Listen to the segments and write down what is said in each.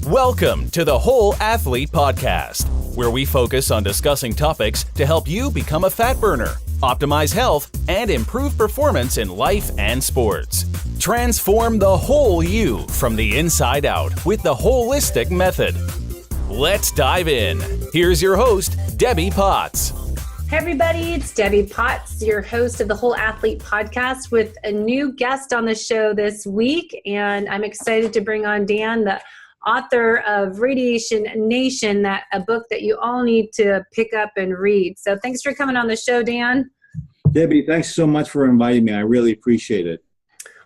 Welcome to the Whole Athlete Podcast, where we focus on discussing topics to help you become a fat burner, optimize health, and improve performance in life and sports. Transform the whole you from the inside out with the holistic method. Let's dive in. Here's your host, Debbie Potts. Hey everybody, it's Debbie Potts, your host of the Whole Athlete Podcast, with a new guest on the show this week. And I'm excited to bring on Dan, the author of Radiation Nation, a book that you all need to pick up and read. So thanks for coming on the show, Dan. Debbie, thanks so much for inviting me. I really appreciate it.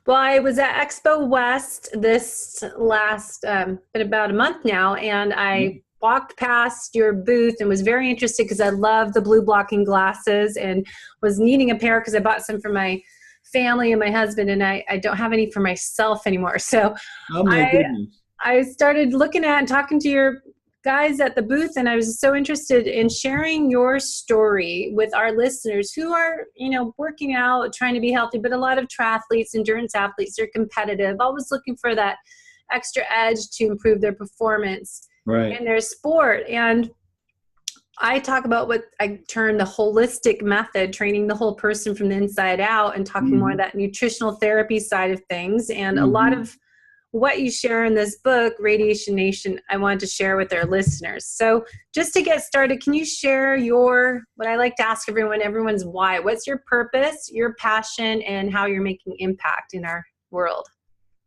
Well, I was at Expo West this last, been about a month now, and I walked past your booth and was very interested because I love the blue blocking glasses and was needing a pair because I bought some for my family and my husband, and I don't have any for myself anymore. So I started looking at and talking to your guys at the booth, and I was so interested in sharing your story with our listeners who are, working out, trying to be healthy, but a lot of triathletes, endurance athletes are competitive, always looking for that extra edge to improve their performance in their sport. And I talk about what I term the holistic method, training the whole person from the inside out, and talking more of that nutritional therapy side of things. And a lot of what you share in this book, Radiation Nation, I wanted to share with our listeners. So just to get started, can you share what I like to ask everyone's why? What's your purpose, your passion, and how you're making impact in our world?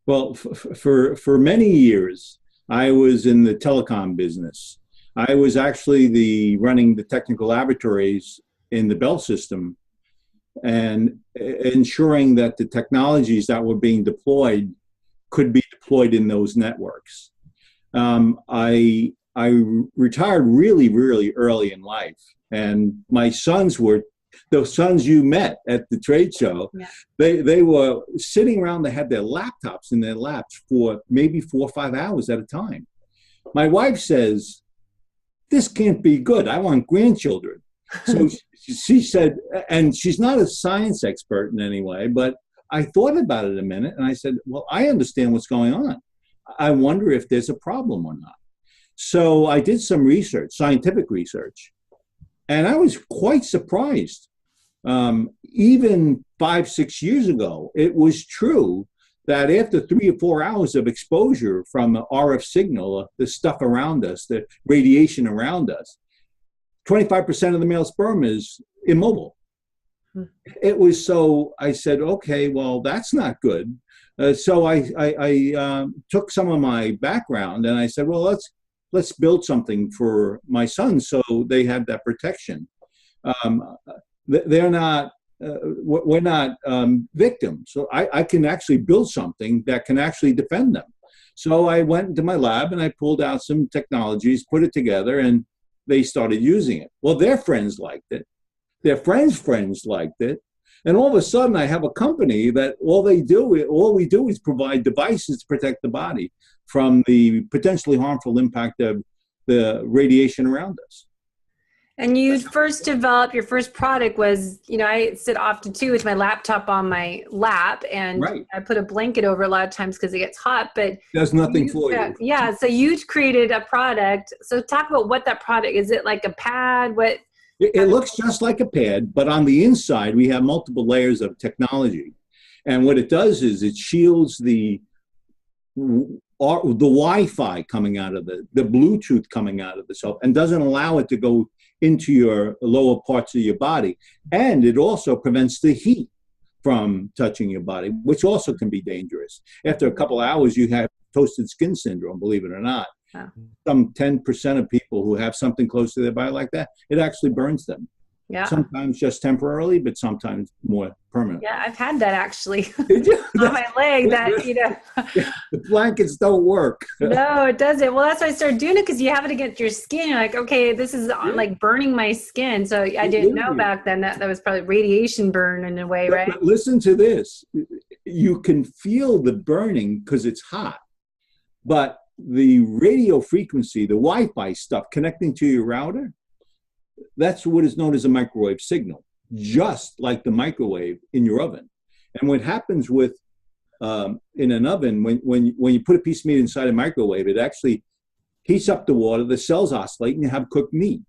Well, for many years, I was in the telecom business. I was actually running the technical laboratories in the Bell system and ensuring that the technologies that were being deployed could be deployed in those networks. I retired really, really early in life, and my sons were those sons you met at the trade show. Yeah. They were sitting around. They had their laptops in their laps for maybe 4 or 5 hours at a time. My wife says, "This can't be good. I want grandchildren." So she said, and she's not a science expert in any way, but I thought about it a minute, and I said, well, I understand what's going on. I wonder if there's a problem or not. So I did some research, scientific research, and I was quite surprised. Even 5-6 years ago, it was true that after 3 or 4 hours of exposure from the RF signal, the stuff around us, the radiation around us, 25% of the male sperm is immobile. It was so, I said, okay, well, that's not good. So I took some of my background and I said, well, let's build something for my sons so they have that protection. We're not victims. So I can actually build something that can actually defend them. So I went into my lab and I pulled out some technologies, put it together, and they started using it. Well, their friends liked it. Their friends liked it. And all of a sudden I have a company that all we do is provide devices to protect the body from the potentially harmful impact of the radiation around us. And you first developed, your first product was, I sit often too with my laptop on my lap, and I put a blanket over a lot of times because it gets hot, but there's nothing for you. Yeah. So you created a product. So talk about what that product is. It like a pad? It looks just like a pad, but on the inside, we have multiple layers of technology. And what it does is it shields the Wi-Fi coming out of the Bluetooth coming out of the cell, and doesn't allow it to go into your lower parts of your body. And it also prevents the heat from touching your body, which also can be dangerous. After a couple of hours, you have toasted skin syndrome, believe it or not. Wow. Some 10% of people who have something close to their body like that, it actually burns them. Yeah. Sometimes just temporarily, but sometimes more permanent. Yeah, I've had that actually on my leg. The blankets don't work. No, it doesn't. Well, that's why I started doing it, because you have it against your skin. You're like, okay, this is like burning my skin. So I didn't know back then that was probably radiation burn in a way, right? But listen to this. You can feel the burning because it's hot, but the radio frequency, the Wi-Fi stuff connecting to your router, that's what is known as a microwave signal, just like the microwave in your oven. And what happens with in an oven, when you put a piece of meat inside a microwave, it actually heats up the water, the cells oscillate, and you have cooked meat.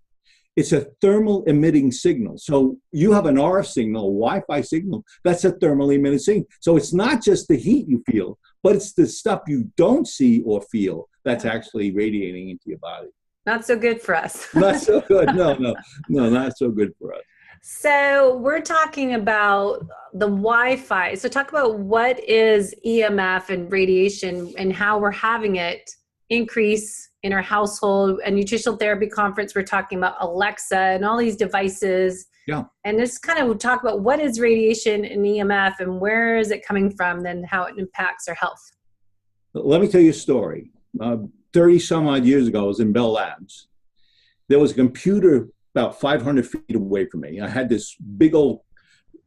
It's a thermal emitting signal. So you have an RF signal, a Wi-Fi signal, that's a thermal emitting signal. So it's not just the heat you feel, but it's the stuff you don't see or feel that's actually radiating into your body. Not so good for us. Not so good. No, not so good for us. So we're talking about the Wi-Fi. So talk about what is EMF and radiation and how we're having it increase in our household. A nutritional therapy conference, we're talking about Alexa and all these devices. Yeah. And this kind of talk about what is radiation and EMF and where is it coming from, then how it impacts our health. Let me tell you a story. 30 some odd years ago, I was in Bell Labs. There was a computer about 500 feet away from me. I had this big old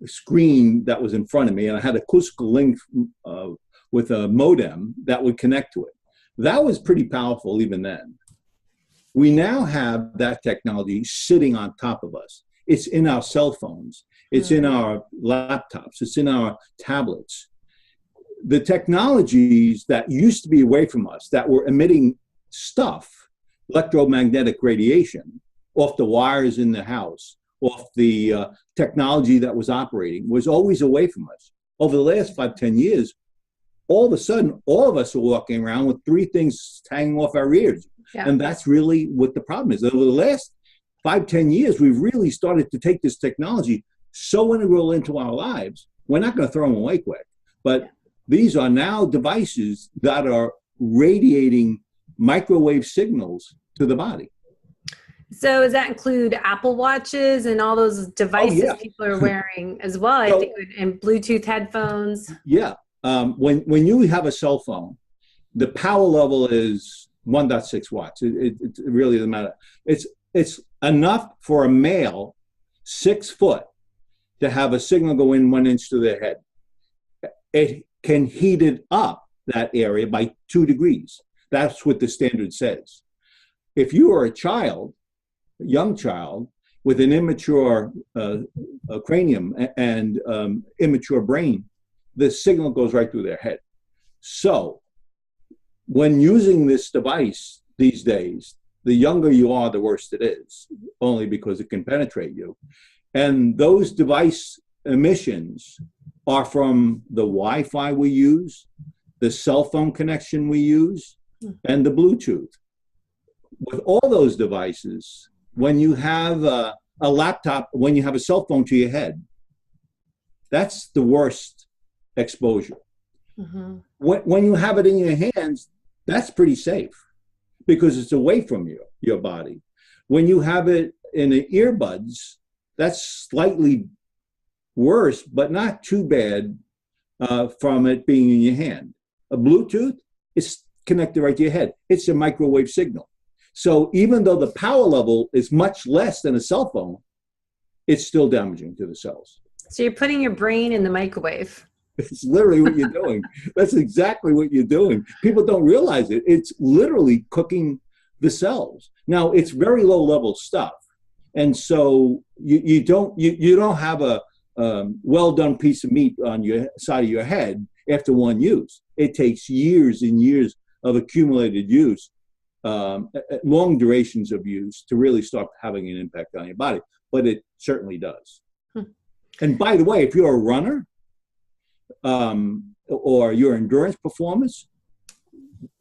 screen that was in front of me, and I had a acoustical link with a modem that would connect to it. That was pretty powerful even then. We now have that technology sitting on top of us. It's in our cell phones. It's in our laptops. It's in our tablets. The technologies that used to be away from us, that were emitting stuff, electromagnetic radiation, off the wires in the house, off the technology that was operating, was always away from us. Over the last 5-10 years, all of a sudden, all of us are walking around with 3 things hanging off our ears. Yeah. And that's really what the problem is. Over the last 5-10 years, we've really started to take this technology so integral into our lives, we're not going to throw them away quick. But these are now devices that are radiating microwave signals to the body. So does that include Apple Watches and all those devices people are wearing as well? I think, and Bluetooth headphones. Yeah. When you have a cell phone, the power level is 1.6 watts. It really doesn't matter. It's enough for a male 6 foot to have a signal go in 1 inch to their head. It can heat it up, that area, by 2 degrees. That's what the standard says. If you are a child, a young child, with an immature cranium and immature brain, the signal goes right through their head. So when using this device these days, the younger you are, the worse it is, only because it can penetrate you. And those device emissions are from the Wi-Fi we use, the cell phone connection we use, and the Bluetooth. With all those devices, when you have a laptop, when you have a cell phone to your head, that's the worst exposure. Mm-hmm. When you have it in your hands, that's pretty safe because it's away from your body. When you have it in the earbuds, that's slightly worse, but not too bad from it being in your hand. A Bluetooth is connected right to your head. It's a microwave signal. So even though the power level is much less than a cell phone, it's still damaging to the cells. So you're putting your brain in the microwave. It's literally what you're doing. That's exactly what you're doing. People don't realize it. It's literally cooking the cells. Now, it's very low level stuff. And so you don't have a well done piece of meat on your side of your head after one use. It takes years and years of accumulated use, long durations of use to really start having an impact on your body. But it certainly does. And by the way, if you're a runner or your endurance performance,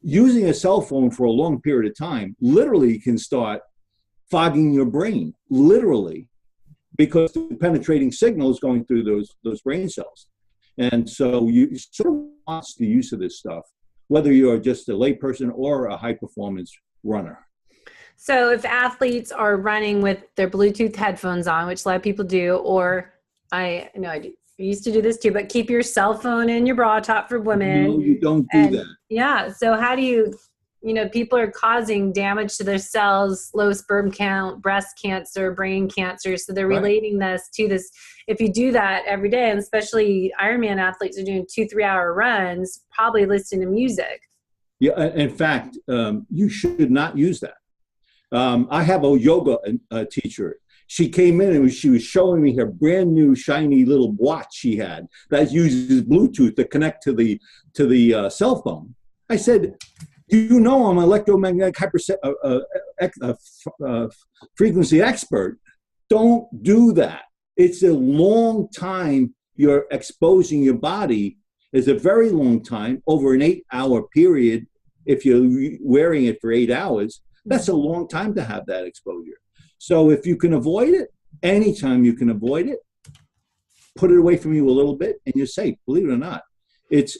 using a cell phone for a long period of time literally can start fogging your brain, literally, because the penetrating signal is going through those brain cells. And so you sort of watch the use of this stuff, whether you're just a layperson or a high-performance runner. So if athletes are running with their Bluetooth headphones on, which a lot of people do, or I used to do this too, but keep your cell phone in your bra top for women. No, you don't do that. Yeah. So how do you people are causing damage to their cells, low sperm count, breast cancer, brain cancer. So they're relating this to this. If you do that every day, and especially Ironman athletes are doing 2-3 hour runs, probably listening to music. Yeah. In fact, you should not use that. I have a yoga teacher. She came in and she was showing me her brand new shiny little watch she had that uses Bluetooth to connect to the cell phone. I said, Do you know I'm an electromagnetic frequency expert? Don't do that. It's a long time you're exposing your body. It's a very long time, over an 8-hour period. If you're wearing it for 8 hours, that's a long time to have that exposure. So if you can avoid it, anytime you can avoid it, put it away from you a little bit and you're safe, believe it or not. It's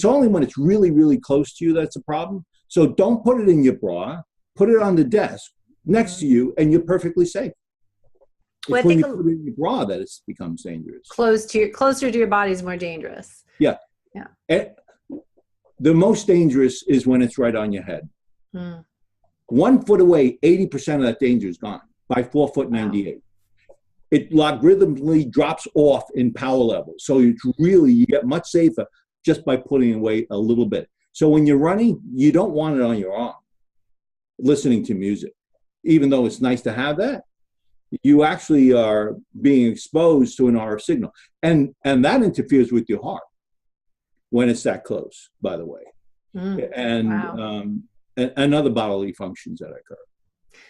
only when it's really, really close to you that's a problem. So don't put it in your bra, put it on the desk next to you, and you're perfectly safe. It's when you put it in your bra that it becomes dangerous. Closer to your body is more dangerous. Yeah. Yeah. And the most dangerous is when it's right on your head. 1 foot away, 80% of that danger is gone by 4 foot 98. Wow. It logarithmically drops off in power level. So you get much safer just by putting away a little bit. So when you're running, you don't want it on your arm, listening to music. Even though it's nice to have that, you actually are being exposed to an RF signal. And that interferes with your heart when it's that close, by the way. And other bodily functions that occur.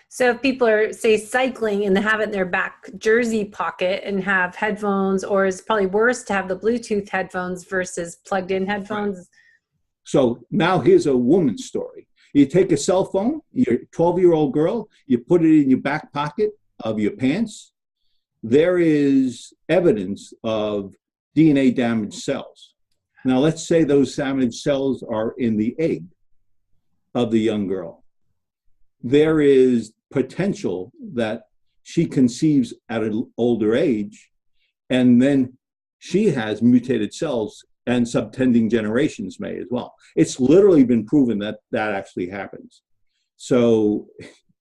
So if people are, say, cycling and they have it in their back jersey pocket and have headphones, or it's probably worse to have the Bluetooth headphones versus plugged in headphones. Right. So now here's a woman's story. You take a cell phone, you're a 12-year-old girl, you put it in your back pocket of your pants. There is evidence of DNA damaged cells. Now let's say those damaged cells are in the egg of the young girl. There is potential that she conceives at an older age, and then she has mutated cells, and subtending generations may as well. It's literally been proven that that actually happens. So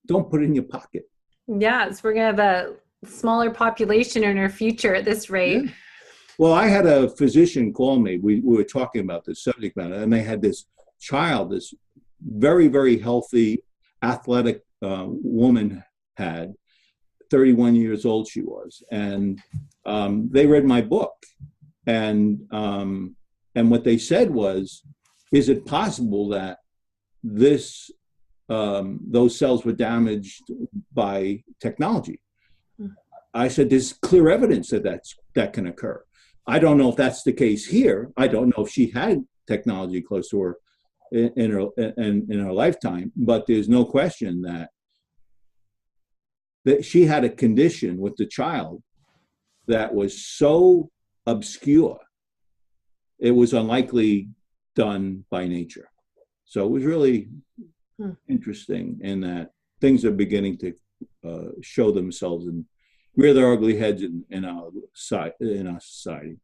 don't put it in your pocket. Yes, we're going to have a smaller population in our future at this rate. Yeah. Well, I had a physician call me. We were talking about this subject matter, and they had this child, this very, very healthy, athletic woman had, 31 years old she was, and they read my book, and what they said was, is it possible that those cells were damaged by technology? I said, there's clear evidence that can occur. I don't know if that's the case here. I don't know if she had technology close to her in her lifetime, but there's no question that she had a condition with the child that was so obscure, it was unlikely done by nature. So it was really interesting in that things are beginning to show themselves and rear their ugly heads in our society.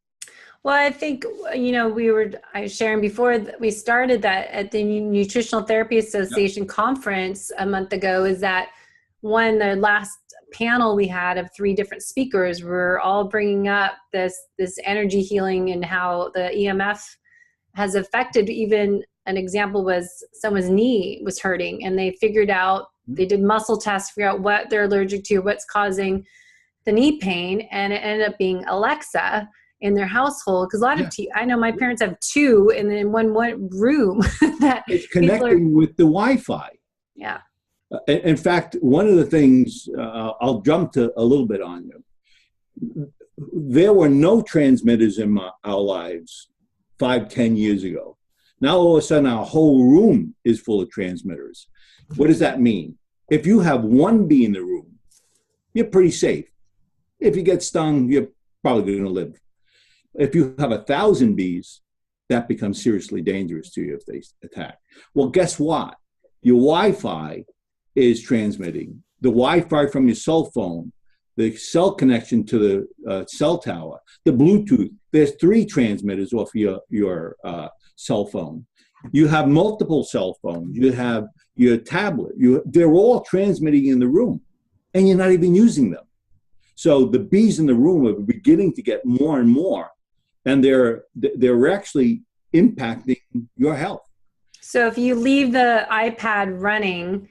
Well, I think, I was sharing before that we started that at the Nutritional Therapy Association conference a month ago, is that the last panel we had of 3 different speakers were all bringing up this energy healing and how the EMF has affected. Even an example was someone's knee was hurting, and they figured out, they did muscle tests to figure out what they're allergic to, what's causing the knee pain, and it ended up being Alexa in their household. Because a lot of I know my parents have 2 and in one room that it's connecting with the Wi-Fi. Yeah. In fact, one of the things, I'll jump to a little bit on you. There were no transmitters in our lives 5-10 years ago. Now all of a sudden our whole room is full of transmitters. What does that mean? If you have 1 bee in the room, you're pretty safe. If you get stung, you're probably going to live. If you have 1,000 bees, that becomes seriously dangerous to you if they attack. Well, guess what? Your Wi-Fi is transmitting. The Wi-Fi from your cell phone, the cell connection to the cell tower, the Bluetooth. There's 3 transmitters off your cell phone. You have multiple cell phones. You have your tablet. They're all transmitting in the room, and you're not even using them. So the bees in the room are beginning to get more and more, and they're actually impacting your health. So if you leave the iPad running,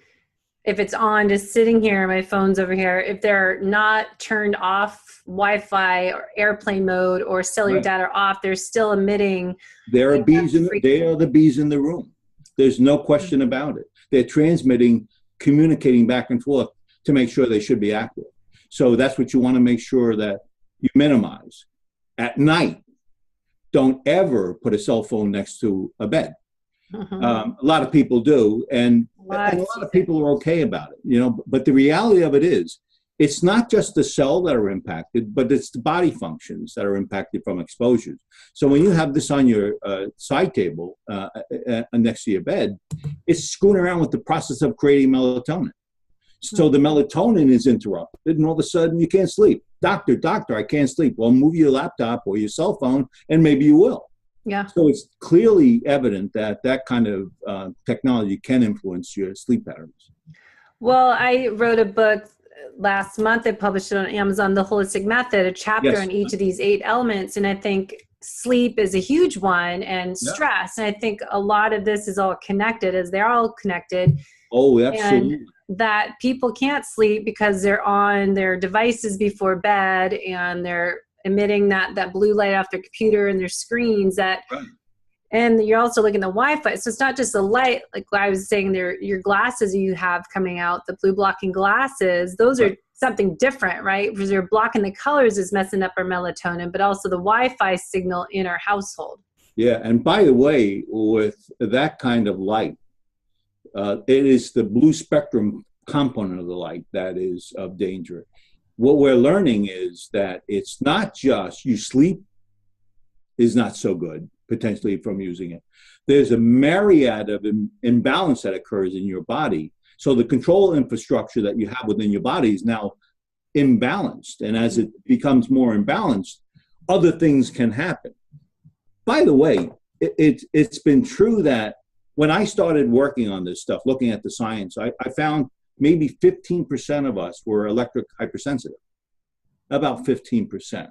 if it's on, just sitting here, my phone's over here, if they're not turned off Wi-Fi or airplane mode or cellular data off, they're still emitting. They are the bees in the room. There's no question about it. They're transmitting, communicating back and forth to make sure they should be active. So that's what you want to make sure that you minimize. At night, don't ever put a cell phone next to a bed. A lot of people do, and a lot of people are okay about it, but the reality of it is, it's not just the cell that are impacted, but it's the body functions that are impacted from exposures. So when you have this on your side table next to your bed, it's screwing around with the process of creating melatonin. So the melatonin is interrupted, and all of a sudden you can't sleep. Doctor, I can't sleep. Well, move your laptop or your cell phone, and maybe you will. Yeah. So it's clearly evident that that kind of technology can influence your sleep patterns. Well, I wrote a book last month. I published it on Amazon, The Holistic Method, a chapter on each of these 8 elements. And I think sleep is a huge one, and stress. And I think a lot of this is all connected, as they're all connected. Oh, absolutely. And that people can't sleep because they're on their devices before bed, and they're emitting that blue light off their computer and their screens. And you're also looking at the Wi-Fi. So it's not just the light, like I was saying, your glasses you have coming out, the blue blocking glasses, those are something different, right? Because you're blocking the colors is messing up our melatonin, but also the Wi-Fi signal in our household. Yeah, and by the way, with that kind of light, it is the blue spectrum component of the light that is of danger. What we're learning is that it's not just you sleep is not so good, potentially, from using it. There's a myriad of imbalance that occurs in your body. So the control infrastructure that you have within your body is now imbalanced. And as it becomes more imbalanced, other things can happen. By the way, it's been true that when I started working on this stuff, looking at the science, I found maybe 15% of us were electric hypersensitive, about 15%.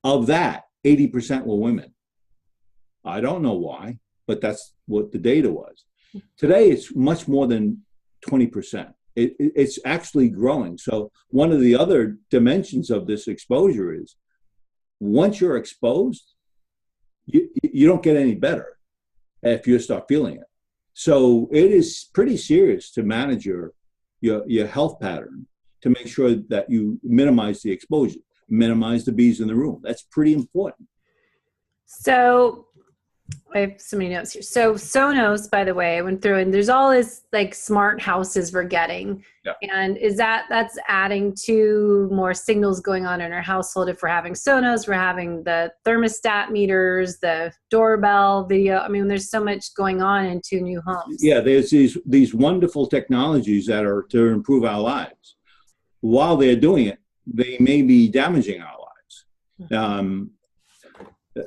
Of that, 80% were women. I don't know why, but that's what the data was. Today, it's much more than 20%. It's actually growing. So one of the other dimensions of this exposure is once you're exposed, you don't get any better if you start feeling it. So it is pretty serious to manage your health pattern to make sure that you minimize the exposure, minimize the bees in the room. That's pretty important. So I have so many notes here. So Sonos, by the way, I went through, and there's all this like smart houses we're getting. Yeah. And that's adding to more signals going on in our household. If we're having Sonos, we're having the thermostat meters, the doorbell video. I mean, there's so much going on into new homes. Yeah, there's these wonderful technologies that are to improve our lives. While they're doing it, they may be damaging our lives.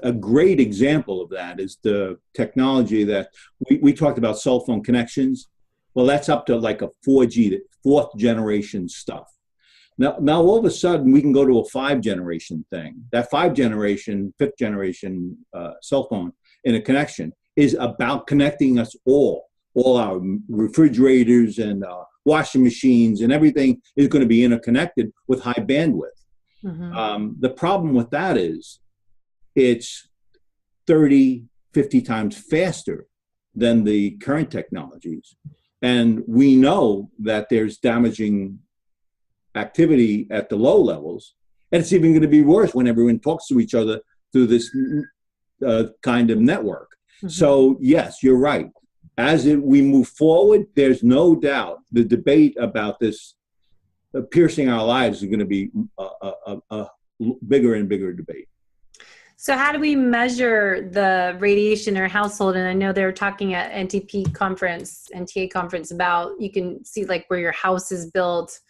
A great example of that is the technology that we talked about, cell phone connections. Well, that's up to like a 4G, 4th generation stuff. Now all of a sudden we can go to a 5th generation thing. That 5th generation, 5th generation cell phone in a connection is about connecting us all our refrigerators and washing machines, and everything is going to be interconnected with high bandwidth. The problem with that is it's 30, 50 times faster than the current technologies. And we know that there's damaging activity at the low levels. And it's even going to be worse when everyone talks to each other through this kind of network. So yes, you're right. As we move forward, there's no doubt the debate about this piercing our lives is going to be a bigger and bigger debate. So how do we measure the radiation in our household? And I know they were talking at NTA conference about, you can see like where your house is built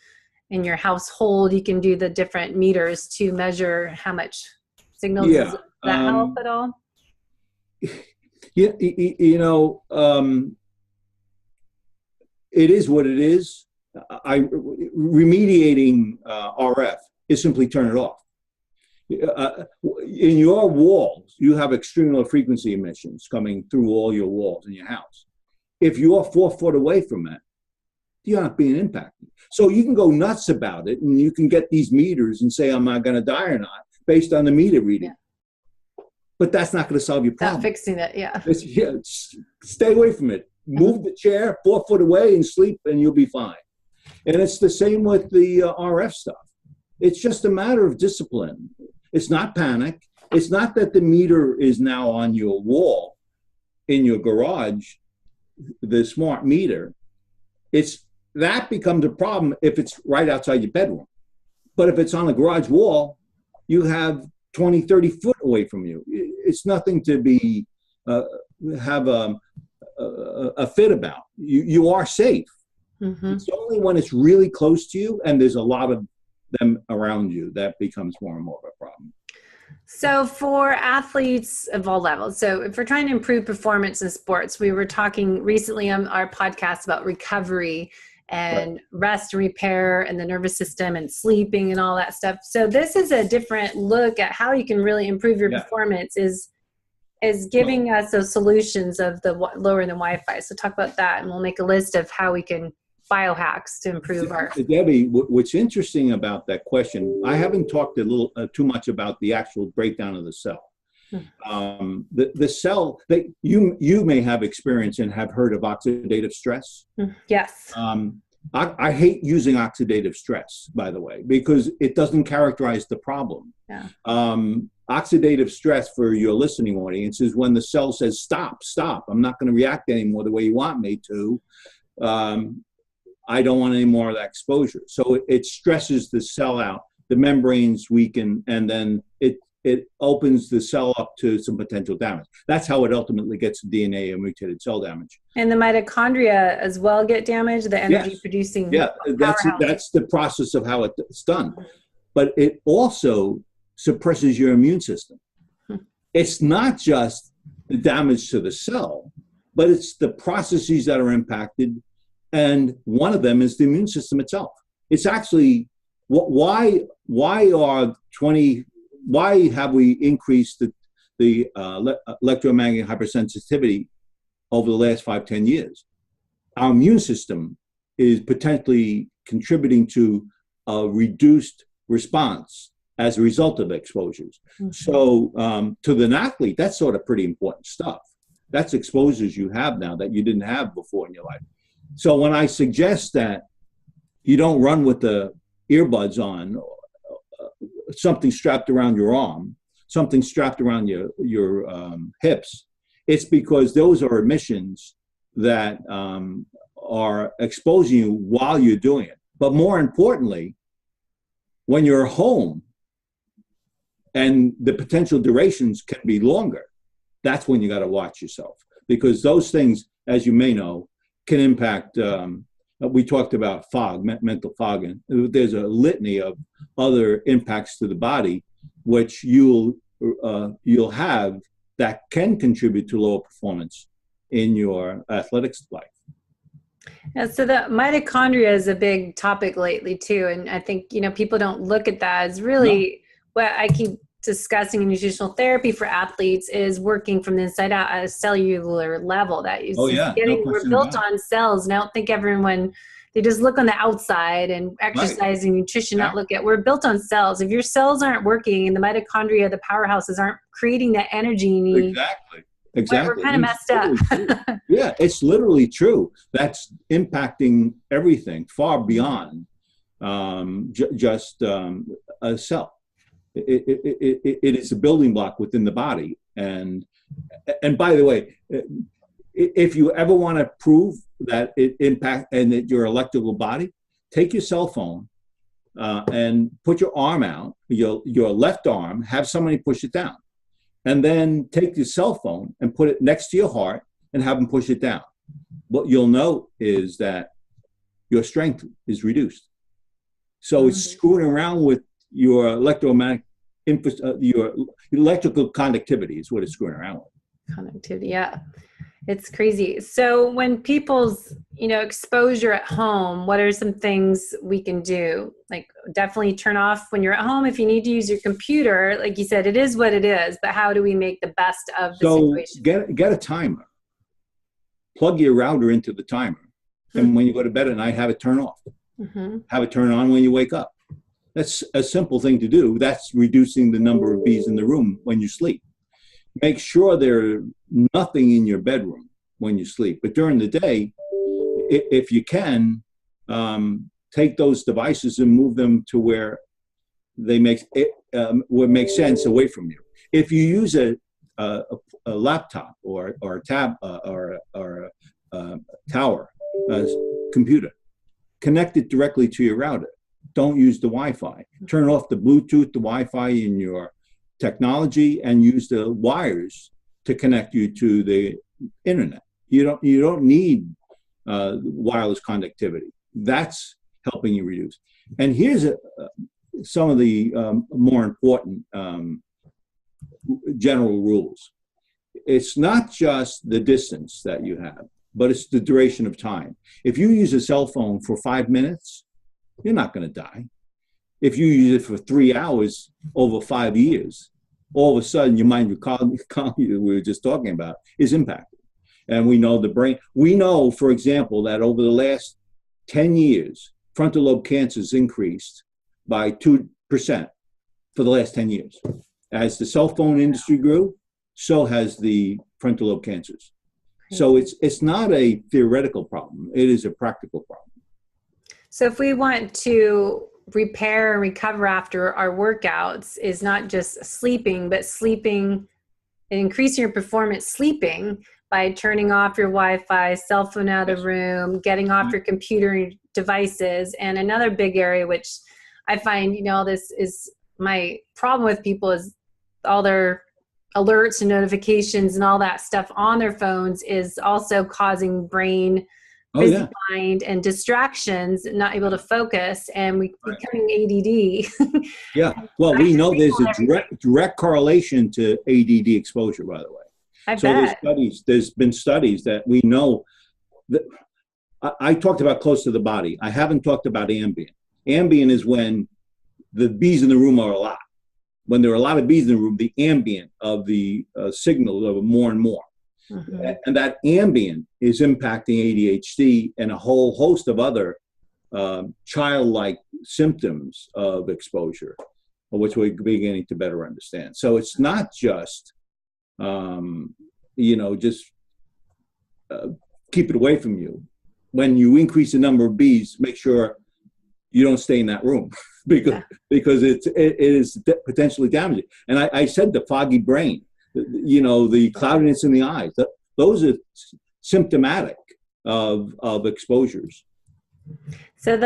in your household. You can do the different meters to measure how much signals. Does that help at all? Yeah, it is what it is. Remediating RF is simply turn it off. In your walls, you have extreme low frequency emissions coming through all your walls in your house. If you're 4 foot away from it, you're not being impacted. So you can go nuts about it, and you can get these meters and say, am I going to die or not, based on the meter reading. but that's not going to solve your problem. Not fixing it, yeah. Stay away from it. Move the chair 4 foot away and sleep, and you'll be fine. And it's the same with the RF stuff. It's just a matter of discipline. It's not panic. It's not that the meter is now on your wall in your garage, the smart meter. That becomes a problem if it's right outside your bedroom. But if it's on a garage wall, you have 20, 30 foot away from you. It's nothing to be have a fit about. You are safe. Mm-hmm. It's only when it's really close to you and there's a lot of them around you that becomes more and more of a problem. So for athletes of all levels, so if we're trying to improve performance in sports, we were talking recently on our podcast about recovery and rest and repair and the nervous system and sleeping and all that stuff. So this is a different look at how you can really improve your performance is giving us those solutions of the lower than Wi-Fi. So talk about that, and we'll make a list of how we can biohacks to improve our. Debbie, what's interesting about that question, I haven't talked too much about the actual breakdown of the cell. The cell that you may have experience and have heard of oxidative stress. Yes. I hate using oxidative stress, by the way, because it doesn't characterize the problem. Yeah. Oxidative stress, for your listening audience, is when the cell says, stop, I'm not going to react anymore the way you want me to. I don't want any more of that exposure. So it stresses the cell out, the membranes weaken, and then it opens the cell up to some potential damage. That's how it ultimately gets DNA and mutated cell damage. And the mitochondria as well get damaged, the energy producing. Yeah, that's the process of how it's done. But it also suppresses your immune system. It's not just the damage to the cell, but it's the processes that are impacted. And one of them is the immune system itself. It's actually, why have we increased the electromagnetic hypersensitivity over the last 5-10 years? Our immune system is potentially contributing to a reduced response as a result of exposures. Mm-hmm. So to an athlete, that's sort of pretty important stuff. That's exposures you have now that you didn't have before in your life. So when I suggest that you don't run with the earbuds on, something strapped around your arm, something strapped around your hips, it's because those are emissions that are exposing you while you're doing it. But more importantly, when you're home and the potential durations can be longer, that's when you got to watch yourself, because those things, as you may know, can impact, we talked about fog, mental fog, and there's a litany of other impacts to the body, which you'll have that can contribute to lower performance in your athletics life. Yeah, so the mitochondria is a big topic lately too, and I think people don't look at that as really what I keep discussing in nutritional therapy for athletes is working from the inside out at a cellular level. That is we're built on cells, and I don't think everyone, they just look on the outside and exercise and nutrition, not look at, we're built on cells. If your cells aren't working and the mitochondria, the powerhouses, aren't creating that energy you need, exactly, we're kind of messed up. Yeah, it's literally true. That's impacting everything far beyond just a cell. It is a building block within the body. And by the way, if you ever want to prove that it impacts and that your electrical body, take your cell phone and put your arm out, your left arm, have somebody push it down. And then take your cell phone and put it next to your heart and have them push it down. What you'll know is that your strength is reduced. So it's screwing around with your electromagnetic, your electrical conductivity is what it's screwing around with. Conductivity, yeah. It's crazy. So when people's, exposure at home, what are some things we can do? Like definitely turn off when you're at home. If you need to use your computer, like you said, it is what it is, but how do we make the best of the situation? So get a timer. Plug your router into the timer. And when you go to bed at night, have it turn off. Mm-hmm. Have it turn on when you wake up. That's a simple thing to do. That's reducing the number of bees in the room when you sleep. make sure there's nothing in your bedroom when you sleep. But during the day, if you can, take those devices and move them to where they would make sense away from you. If you use a laptop or a tab or a tower computer, connect it directly to your router. Don't use the Wi-Fi. Turn off the Bluetooth, the Wi-Fi in your technology, and use the wires to connect you to the internet. You don't need wireless connectivity. That's helping you reduce. And here's some of the more important general rules. It's not just the distance that you have, but it's the duration of time. If you use a cell phone for 5 minutes, you're not going to die. If you use it for 3 hours over 5 years, all of a sudden your mind we were just talking about is impacted. And we know the brain. We know, for example, that over the last 10 years, frontal lobe cancers increased by 2% for the last 10 years. As the cell phone industry grew, so has the frontal lobe cancers. So it's not a theoretical problem. It is a practical problem. So if we want to repair and recover after our workouts, is not just sleeping, but sleeping and increasing your performance sleeping by turning off your Wi-Fi, cell phone out of the room, getting off your computer devices. And another big area, which I find, this is my problem with people, is all their alerts and notifications and all that stuff on their phones is also causing brain, busy mind, and distractions, not able to focus, and becoming ADD. Yeah, well, we know there's a direct correlation to ADD exposure, by the way. I bet. There's been studies that we know that. I talked about close to the body. I haven't talked about ambient. Ambient is when the bees in the room are a lot. When there are a lot of bees in the room, the ambient of the signals are more and more. Mm-hmm. And that ambient is impacting ADHD and a whole host of other childlike symptoms of exposure, which we're beginning to better understand. So it's not just, just keep it away from you. When you increase the number of bees, make sure you don't stay in that room because it is potentially damaging. And I said the foggy brain, the cloudiness in the eyes, those are symptomatic of exposures. So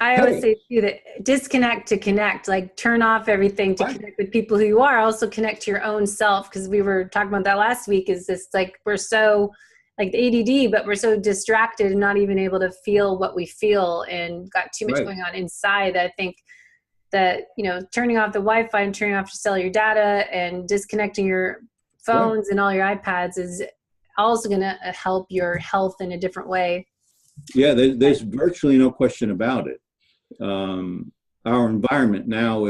I always say too that disconnect to connect, like turn off everything to connect with people who you are, also connect to your own self. Because we were talking about that last week, is this like we're so like the ADD, but we're so distracted and not even able to feel what we feel and got too much going on inside. I think that, turning off the Wi-Fi and turning off your cellular data and disconnecting your phones and all your iPads is also going to help your health in a different way. Yeah, there's virtually no question about it. Our environment now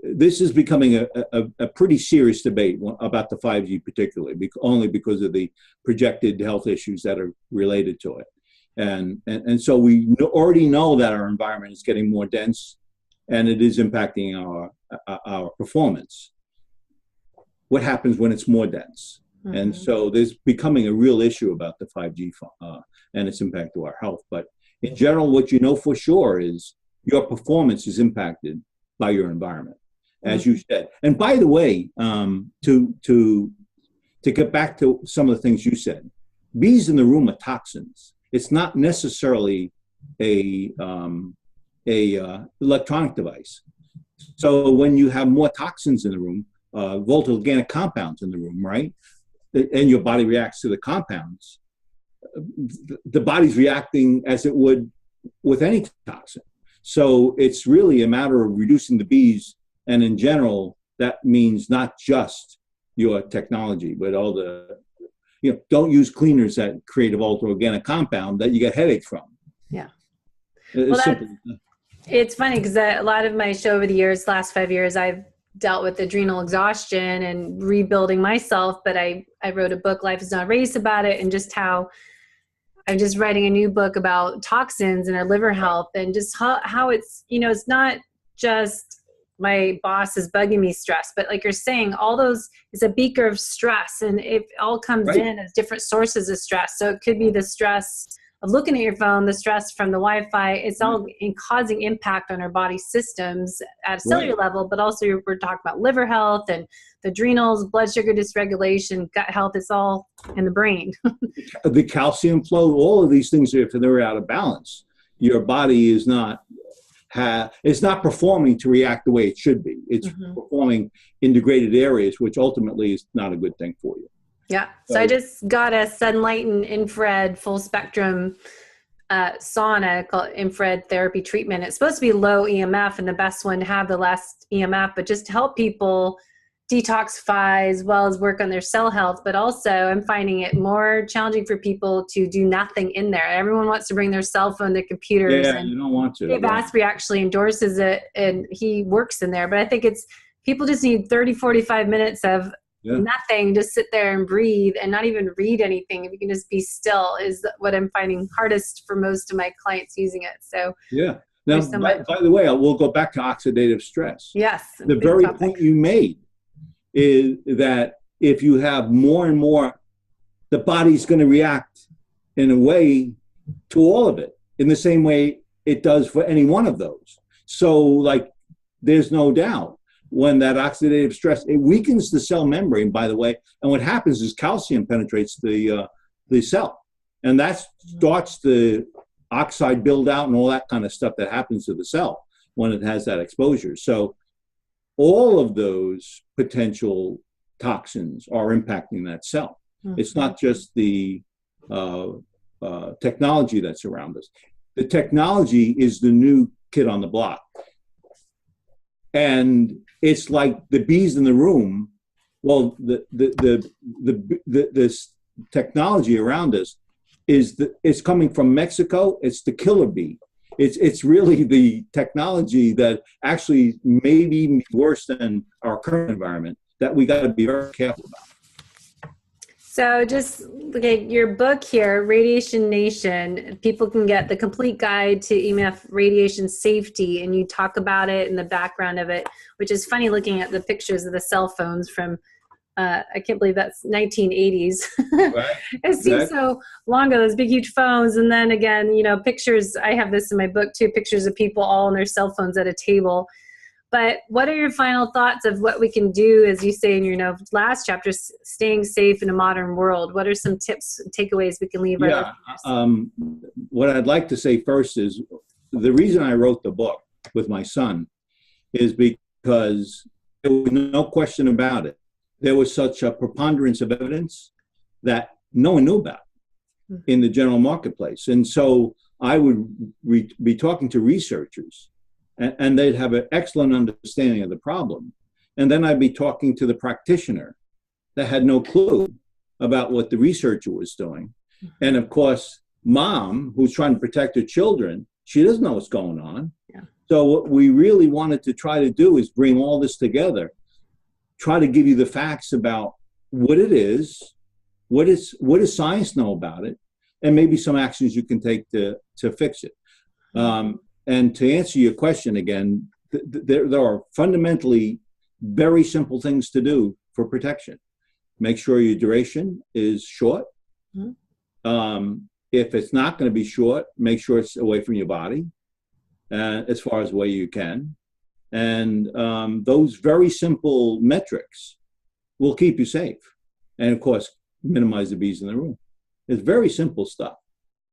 this is becoming a pretty serious debate about the 5G particularly, only because of the projected health issues that are related to it. And so we already know that our environment is getting more dense and it is impacting our performance. What happens when it's more dense? Mm-hmm. And so there's becoming a real issue about the 5G and its impact to our health. But in general, what you know for sure is your performance is impacted by your environment, as you said. And by the way, to get back to some of the things you said, bees in the room are toxins. It's not necessarily a electronic device. So when you have more toxins in the room, volatile organic compounds in the room, right? And your body reacts to the compounds, the body's reacting as it would with any toxin. So it's really a matter of reducing the bees. And in general, that means not just your technology, but all the, don't use cleaners that create a volatile organic compound that you get headaches from. Yeah. It's funny because a lot of my show over the years, last 5 years, I've dealt with adrenal exhaustion and rebuilding myself. But I wrote a book, Life is Not a Race, about it, and just how I'm just writing a new book about toxins and our liver health and just how it's, it's not just my boss is bugging me stress. But like you're saying, all those is a beaker of stress, and it all comes in as different sources of stress. So it could be the stress of looking at your phone, the stress from the Wi-Fi. It's all in causing impact on our body systems at a cellular level, but also we're talking about liver health and the adrenals, blood sugar dysregulation, gut health. It's all in the brain. The calcium flow, all of these things, if they're out of balance, your body is not it's not performing to react the way it should be. It's performing in degraded areas, which ultimately is not a good thing for you. Yeah. So I just got a Sunlighten infrared full spectrum sauna called infrared therapy treatment. It's supposed to be low EMF and the best one to have, the last EMF, but just to help people detoxify as well as work on their cell health. But also I'm finding it more challenging for people to do nothing in there. Everyone wants to bring their cell phone, their computers. Yeah, and you don't want to. Dave Asprey actually endorses it and he works in there. But I think it's people just need 30, 45 minutes of nothing, just sit there and breathe and not even read anything. If you can just be still is what I'm finding hardest for most of my clients using it. So yeah. Now, by the way, we'll go back to oxidative stress. Yes. The very point you made is that if you have more and more, the body's going to react in a way to all of it in the same way it does for any one of those. So like, there's no doubt when that oxidative stress, it weakens the cell membrane, by the way. And what happens is calcium penetrates the cell. And that starts the oxide build out and all that kind of stuff that happens to the cell when it has that exposure. So all of those potential toxins are impacting that cell. It's not just the technology that's around us. The technology is the new kid on the block. And it's like the bees in the room. Well, this technology around us it's coming from Mexico. It's the killer bee. It's really the technology that actually may be even worse than our current environment that we got to be very careful about. So just look at your book here, Radiation Nation. People can get the complete guide to EMF radiation safety, and you talk about it in the background of it, which is funny looking at the pictures of the cell phones from, I can't believe that's 1980s. Right. It seems so long ago, those big, huge phones. And then again, pictures, I have this in my book too, pictures of people all on their cell phones at a table. But what are your final thoughts of what we can do, as you say in your last chapter, staying safe in a modern world? What are some tips, takeaways we can leave our listeners? What I'd like to say first is the reason I wrote the book with my son is because there was no question about it. There was such a preponderance of evidence that no one knew about in the general marketplace. And so I would be talking to researchers and they'd have an excellent understanding of the problem. And then I'd be talking to the practitioner that had no clue about what the researcher was doing. And of course, mom, who's trying to protect her children, she doesn't know what's going on. Yeah. So what we really wanted to try to do is bring all this together, try to give you the facts about what it is, what does science know about it, and maybe some actions you can take to fix it. And to answer your question again, there are fundamentally very simple things to do for protection. Make sure your duration is short. If it's not going to be short, make sure it's away from your body as far as away you can. And those very simple metrics will keep you safe. And of course, minimize the bees in the room. It's very simple stuff.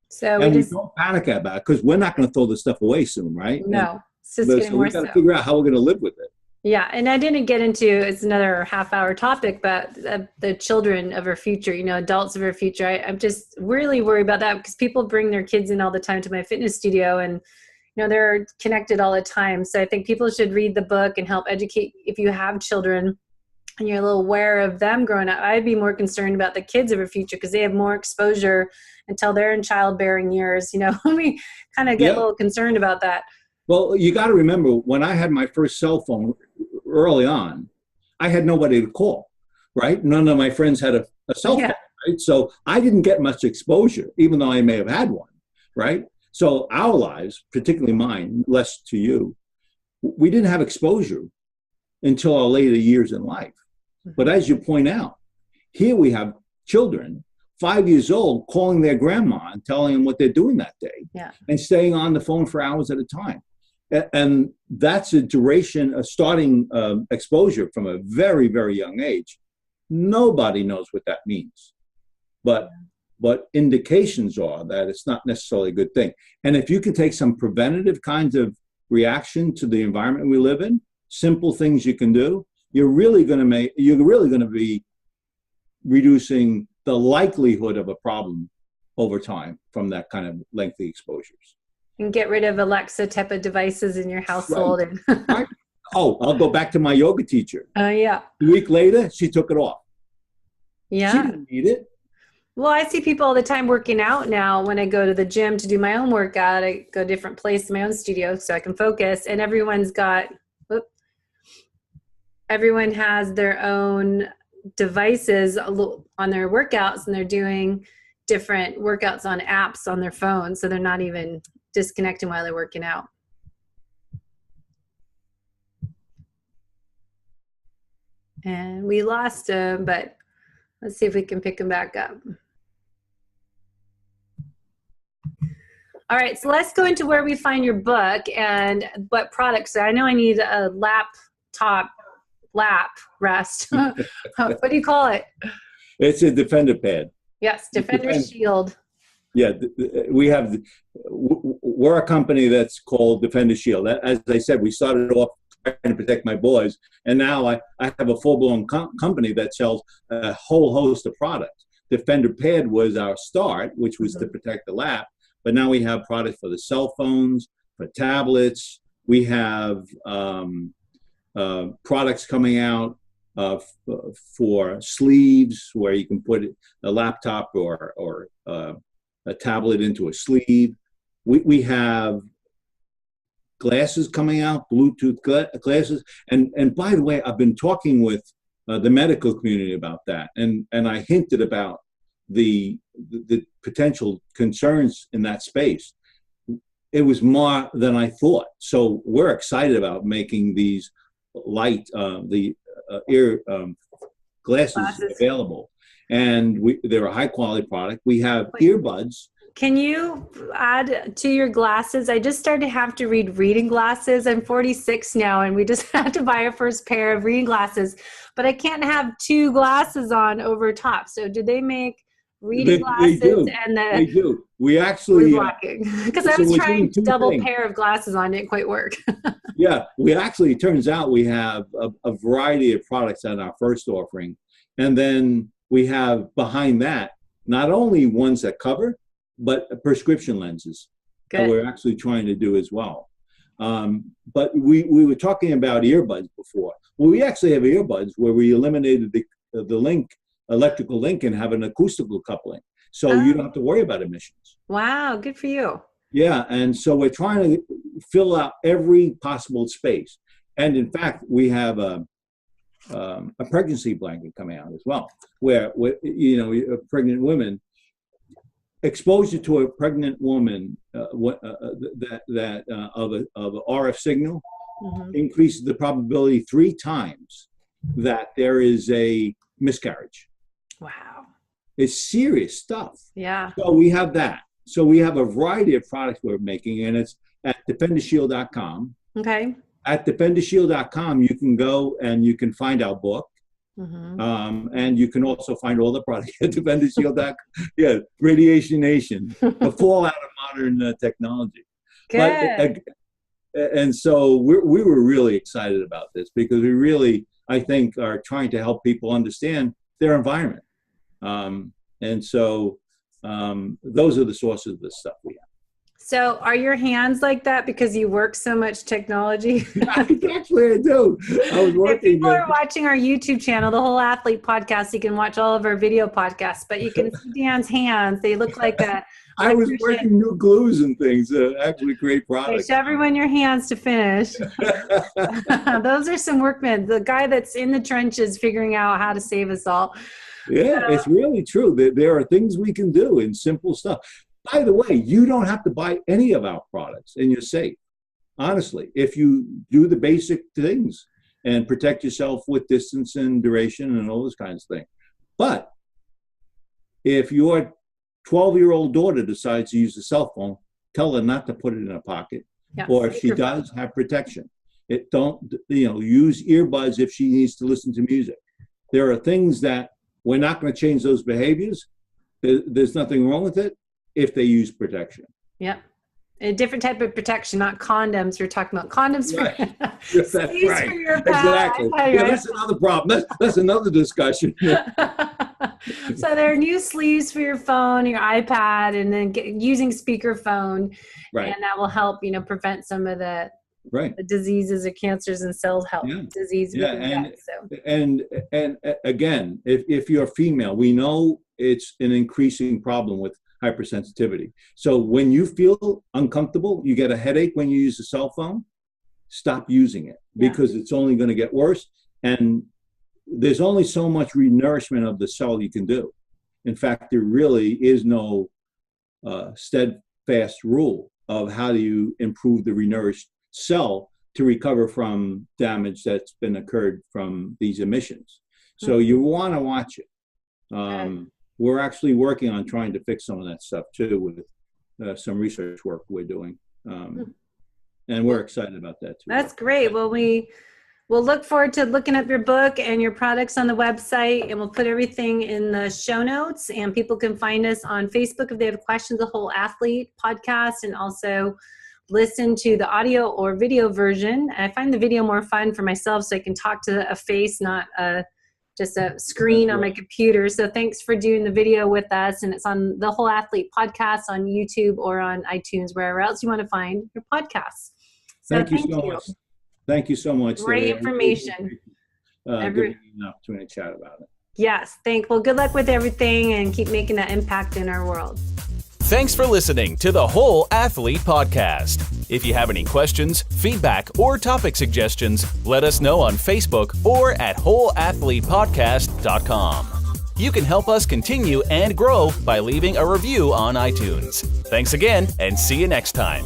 So we don't panic about it because we're not going to throw this stuff away soon, right? No, it's just getting more so. We got to figure out how we're going to live with it. Yeah, and I didn't get into, it's another half-hour topic, but the children of our future, adults of our future. I'm just really worried about that because people bring their kids in all the time to my fitness studio and, they're connected all the time. So I think people should read the book and help educate. If you have children and you're a little aware of them growing up, I'd be more concerned about the kids of our future because they have more exposure until they're in childbearing years. We kind of get a little concerned about that. Well, you got to remember, when I had my first cell phone early on, I had nobody to call, right? None of my friends had a cell phone, right? So I didn't get much exposure, even though I may have had one, right? So our lives, particularly mine, less to you, we didn't have exposure until our later years in life. But as you point out, here we have children, 5 years old, calling their grandma and telling them what they're doing that day, and staying on the phone for hours at a time. And that's a duration, a starting exposure from a very, very young age. Nobody knows what that means. But indications are that it's not necessarily a good thing. And if you can take some preventative kinds of reaction to the environment we live in, simple things you can do, you're really going to be reducing the likelihood of a problem over time from that kind of lengthy exposures. And get rid of Alexa type of devices in your household. Right. Right. Oh, I'll go back to my yoga teacher. Yeah. A week later, she took it off. Yeah. She didn't need it. Well, I see people all the time working out now. When I go to the gym to do my own workout, I go to a different place in my own studio so I can focus. And everyone has their own devices on their workouts, and they're doing different workouts on apps on their phone. So they're not even disconnecting while they're working out. And we lost him, but let's see if we can pick him back up. All right, so let's go into where we find your book and what products. So I know I need a lap rest. What do you call it? It's a Defender pad. Yes, Defender Shield. Yeah, we're a company that's called Defender Shield. As I said, we started off trying to protect my boys, and now I have a full-blown company that sells a whole host of products. Defender pad was our start, which was to protect the lap, but now we have products for the cell phones, for tablets. We have products coming out for sleeves, where you can put a laptop or a tablet into a sleeve. We have glasses coming out, Bluetooth glasses. And by the way, I've been talking with the medical community about that. And I hinted about the potential concerns in that space. It was more than I thought. So we're excited about making these light, ear glasses available. And they're a high quality product. We have earbuds. Can you add to your glasses? I just started to have to read reading glasses. I'm 46 now, and we just had to buy our first pair of reading glasses. But I can't have two glasses on over top. So do they make reading glasses? They do. We actually because I was trying double pair of glasses on, it didn't quite work. Yeah, it turns out we have a variety of products on our first offering, and then we have behind that not only ones that cover, but prescription lenses that we're actually trying to do as well. But we were talking about earbuds before. Well, we actually have earbuds where we eliminated the electrical link, and have an acoustical coupling. So you don't have to worry about emissions. Wow, good for you. Yeah, and so we're trying to fill out every possible space. And in fact, we have a pregnancy blanket coming out as well, where pregnant women, exposure to a pregnant woman of a RF signal increases the probability 3 times that there is a miscarriage. Wow. It's serious stuff. Yeah. So we have that. So we have a variety of products we're making, and it's at defendershield.com. Okay. At defendershield.com, you can go and you can find our book. And you can also find all the products at defendershield.com. Yeah, Radiation Nation, the fallout of modern technology. Good. And so we were really excited about this, because we really, I think, are trying to help people understand their environment. And so those are the sources of the stuff we have. So are your hands like that because you work so much technology? Actually, I do. I was working. If people are watching our YouTube channel, the Whole Athlete podcast, you can watch all of our video podcasts, but you can see Dan's hands. They look like a... I was working new glues and things to actually create products. Show everyone your hands to finish. Those are some workmen. The guy that's in the trenches figuring out how to save us all. Yeah, it's really true. There are things we can do in simple stuff. By the way, you don't have to buy any of our products, and you're safe. honestly, if you do the basic things and protect yourself with distance and duration and all those kinds of things. But if your 12-year-old daughter decides to use a cell phone, tell her not to put it in her pocket. Yeah, or if she does, have protection. Use earbuds if she needs to listen to music. There are things that we're not going to change those behaviors. There's nothing wrong with it if they use protection. Yep. A different type of protection, not condoms. You're talking about condoms for, yes, that's right. For your pet. Exactly. Yeah, that's another problem. That's another discussion. So there are new sleeves for your phone, your iPad, and then using speakerphone, and that will help, prevent some of the diseases or cancers and cell health diseases. Yeah, and again, if you're female, we know it's an increasing problem with hypersensitivity. So when you feel uncomfortable, you get a headache when you use a cell phone, stop using it because it's only going to get worse. And there's only so much renourishment of the cell you can do. In fact, there really is no steadfast rule of how do you improve the renourished cell to recover from damage that's been occurred from these emissions. So you want to watch it. We're actually working on trying to fix some of that stuff too with some research work we're doing. And we're excited about that too. That's great. Well, we'll look forward to looking up your book and your products on the website, and we'll put everything in the show notes, and people can find us on Facebook if they have questions, the Whole Athlete podcast, and also listen to the audio or video version. I find the video more fun for myself so I can talk to a face, not just a screen on my computer. So thanks for doing the video with us. And it's on the Whole Athlete podcast on YouTube or on iTunes, wherever else you want to find your podcasts. So thank you so much. Thank you so much. Great information. Giving me an opportunity to chat about it. Yes. Well, good luck with everything and keep making that impact in our world. Thanks for listening to the Whole Athlete Podcast. If you have any questions, feedback, or topic suggestions, let us know on Facebook or at wholeathletepodcast.com. You can help us continue and grow by leaving a review on iTunes. Thanks again, and see you next time.